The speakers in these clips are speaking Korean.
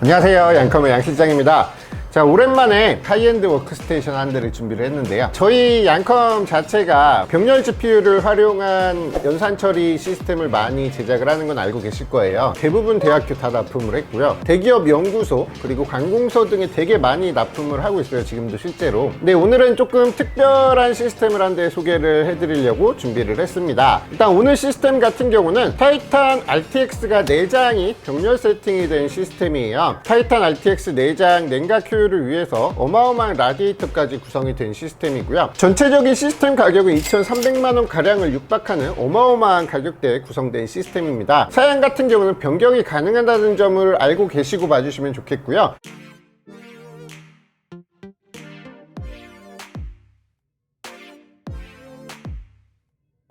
안녕하세요, 양컴의 양실장입니다. 자, 오랜만에 하이엔드 워크스테이션 한 대를 준비를 했는데요. 저희 양컴 자체가 병렬 GPU를 활용한 연산 처리 시스템을 많이 제작을 하는 건 알고 계실 거예요. 대부분 대학교 다 납품을 했고요. 대기업 연구소 그리고 관공서 등에 되게 많이 납품을 하고 있어요, 지금도 실제로. 근데 오늘은 조금 특별한 시스템을 한 대 소개를 해드리려고 준비를 했습니다. 일단 오늘 시스템 같은 경우는 타이탄 RTX가 내장이 병렬 세팅이 된 시스템이에요. 타이탄 RTX 내장 냉각 효율을 위해서 어마어마한 라디에이터까지 구성이 된 시스템이고요. 전체적인 시스템 가격은 2,300만원 가량을 육박하는 어마어마한 가격대에 구성된 시스템입니다. 사양 같은 경우는 변경이 가능하다는 점을 알고 계시고 봐주시면 좋겠고요.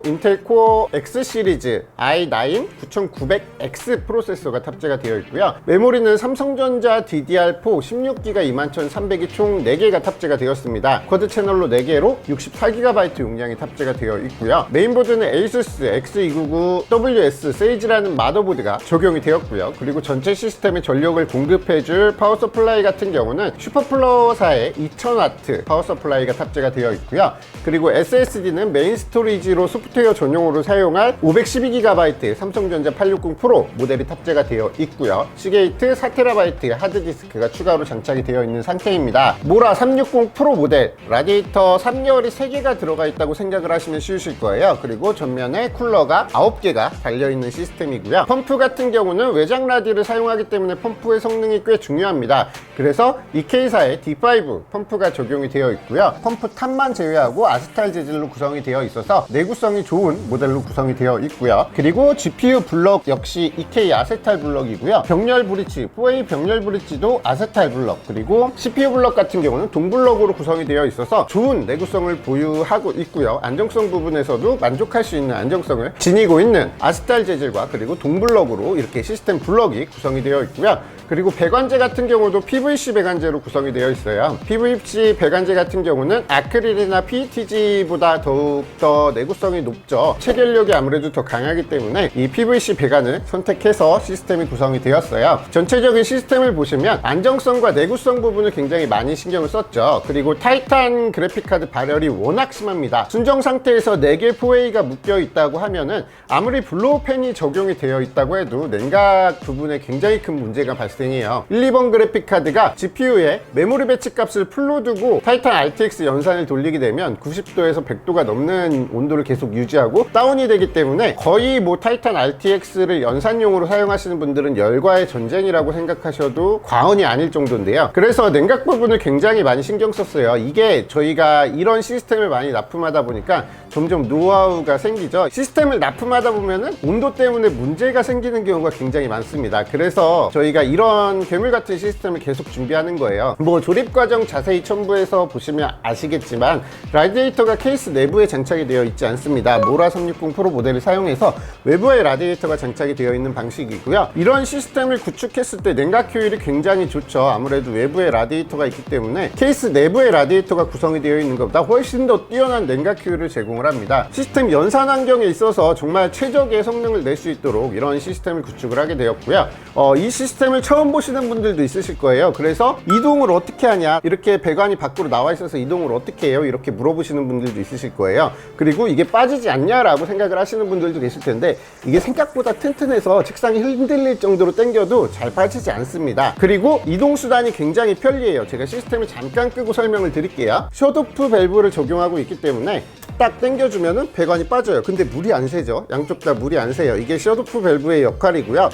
인텔 코어 X 시리즈 i9 9900X 프로세서가 탑재가 되어 있고요. 메모리는 삼성전자 DDR4 16GB 21300이 총 4개가 탑재가 되었습니다. 쿼드 채널로 4개로 64GB 용량이 탑재가 되어 있고요. 메인보드는 ASUS X299WS 세이지라는 마더보드가 적용이 되었고요. 그리고 전체 시스템에 전력을 공급해줄 파워 서플라이 같은 경우는 슈퍼플러사의 2000W 파워 서플라이가 탑재가 되어 있고요. 그리고 SSD는 메인 스토리지로 소프트웨어 전용으로 사용할 512GB 삼성전자 860 프로 모델이 탑재가 되어 있고요. 시게이트 4TB 하드디스크가 추가로 장착이 되어 있는 상태입니다. 모라 360 프로 모델 라디에이터 3열이 3개가 들어가 있다고 생각을 하시면 쉬우실 거예요. 그리고 전면에 쿨러가 9개가 달려있는 시스템이고요. 펌프 같은 경우는 외장 라디를 사용하기 때문에 펌프의 성능이 꽤 중요합니다. 그래서 EK사의 D5 펌프가 적용이 되어 있고요. 펌프 탑만 제외하고 아스탈 재질로 구성이 되어 있어서 내구성이 좋은 모델로 구성이 되어 있고요. 그리고 GPU 블럭 역시 EK 아세탈 블럭이고요. 병렬 브릿지, 4A 병렬 브릿지도 아세탈 블럭, 그리고 CPU 블럭 같은 경우는 동블럭으로 구성이 되어 있어서 좋은 내구성을 보유하고 있고요. 안정성 부분에서도 만족할 수 있는 안정성을 지니고 있는 아세탈 재질과 그리고 동블럭으로 이렇게 시스템 블럭이 구성이 되어 있고요. 그리고 배관재 같은 경우도 PVC 배관재로 구성이 되어 있어요. PVC 배관재 같은 경우는 아크릴이나 PETG보다 더욱더 내구성이 높죠. 체결력이 아무래도 더 강하기 때문에 이 PVC 배관을 선택해서 시스템이 구성이 되었어요. 전체적인 시스템을 보시면 안정성과 내구성 부분을 굉장히 많이 신경을 썼죠. 그리고 타이탄 그래픽카드 발열이 워낙 심합니다. 순정 상태에서 4개 4A가 묶여 있다고 하면은 아무리 블로우 팬이 적용이 되어 있다고 해도 냉각 부분에 굉장히 큰 문제가 발생해요. 1, 2번 그래픽카드가 GPU에 메모리 배치 값을 풀로 두고 타이탄 RTX 연산을 돌리게 되면 90도에서 100도가 넘는 온도를 계속 유지하고 다운이 되기 때문에 거의 뭐 타이탄 RTX를 연산용으로 사용하시는 분들은 열과의 전쟁이라고 생각하셔도 과언이 아닐 정도인데요. 그래서 냉각 부분을 굉장히 많이 신경 썼어요. 이게 저희가 이런 시스템을 많이 납품하다 보니까 점점 노하우가 생기죠. 시스템을 납품하다 보면은 온도 때문에 문제가 생기는 경우가 굉장히 많습니다. 그래서 저희가 이런 괴물 같은 시스템을 계속 준비하는 거예요. 뭐 조립 과정 자세히 첨부해서 보시면 아시겠지만 라디에이터가 케이스 내부에 장착이 되어 있지 않습니다. 모라 360 프로 모델을 사용해서 외부에 라디에이터가 장착이 되어 있는 방식이고요. 이런 시스템을 구축했을 때 냉각 효율이 굉장히 좋죠. 아무래도 외부에 라디에이터가 있기 때문에 케이스 내부에 라디에이터가 구성이 되어 있는 것보다 훨씬 더 뛰어난 냉각 효율을 제공을 합니다. 시스템 연산 환경에 있어서 정말 최적의 성능을 낼 수 있도록 이런 시스템을 구축을 하게 되었고요. 이 시스템을 처음 보시는 분들도 있으실 거예요. 그래서 이동을 어떻게 하냐, 이렇게 배관이 밖으로 나와 있어서 이동을 어떻게 해요, 이렇게 물어보시는 분들도 있으실 거예요. 그리고 이게 빠지지 않냐라고 생각을 하시는 분들도 계실 텐데, 이게 생각보다 튼튼해서 책상이 흔들릴 정도로 당겨도 잘 빠지지 않습니다. 그리고 이동 수단이 굉장히 편리해요. 제가 시스템을 잠깐 끄고 설명을 드릴게요. 셧오프 밸브를 적용하고 있기 때문에 딱 당겨주면은 배관이 빠져요. 근데 물이 안 새죠. 양쪽 다 물이 안 새요. 이게 셧오프 밸브의 역할이고요.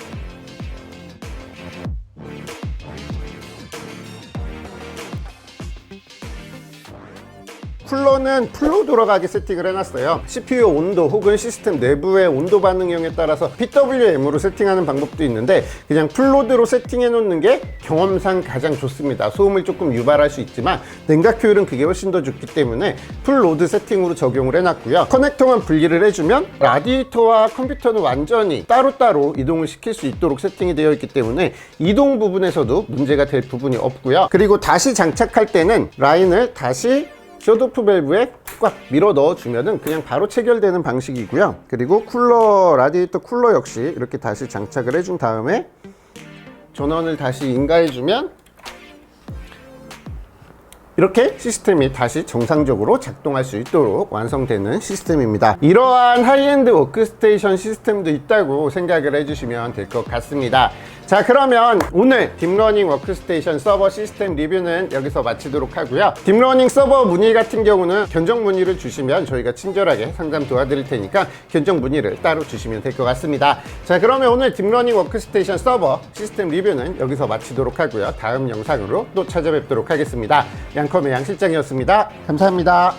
쿨러는 풀로 돌아가게 세팅을 해놨어요. CPU 온도 혹은 시스템 내부의 온도 반응형에 따라서 PWM으로 세팅하는 방법도 있는데, 그냥 풀로드로 세팅해 놓는 게 경험상 가장 좋습니다. 소음을 조금 유발할 수 있지만 냉각 효율은 그게 훨씬 더 좋기 때문에 풀로드 세팅으로 적용을 해놨고요. 커넥터만 분리를 해주면 라디에이터와 컴퓨터는 완전히 따로따로 이동을 시킬 수 있도록 세팅이 되어 있기 때문에 이동 부분에서도 문제가 될 부분이 없고요. 그리고 다시 장착할 때는 라인을 다시 셧오프 밸브에 꽉 밀어 넣어주면은 그냥 바로 체결되는 방식이고요. 그리고 쿨러, 라디에이터 쿨러 역시 이렇게 다시 장착을 해준 다음에 전원을 다시 인가해주면 이렇게 시스템이 다시 정상적으로 작동할 수 있도록 완성되는 시스템입니다. 이러한 하이엔드 워크스테이션 시스템도 있다고 생각을 해주시면 될 것 같습니다. 자, 그러면 오늘 딥러닝 워크스테이션 서버 시스템 리뷰는 여기서 마치도록 하고요. 딥러닝 서버 문의 같은 경우는 견적 문의를 주시면 저희가 친절하게 상담 도와드릴 테니까 견적 문의를 따로 주시면 될 것 같습니다. 자, 그러면 오늘 딥러닝 워크스테이션 서버 시스템 리뷰는 여기서 마치도록 하고요. 다음 영상으로 또 찾아뵙도록 하겠습니다. 양컴의 양 실장이었습니다. 감사합니다.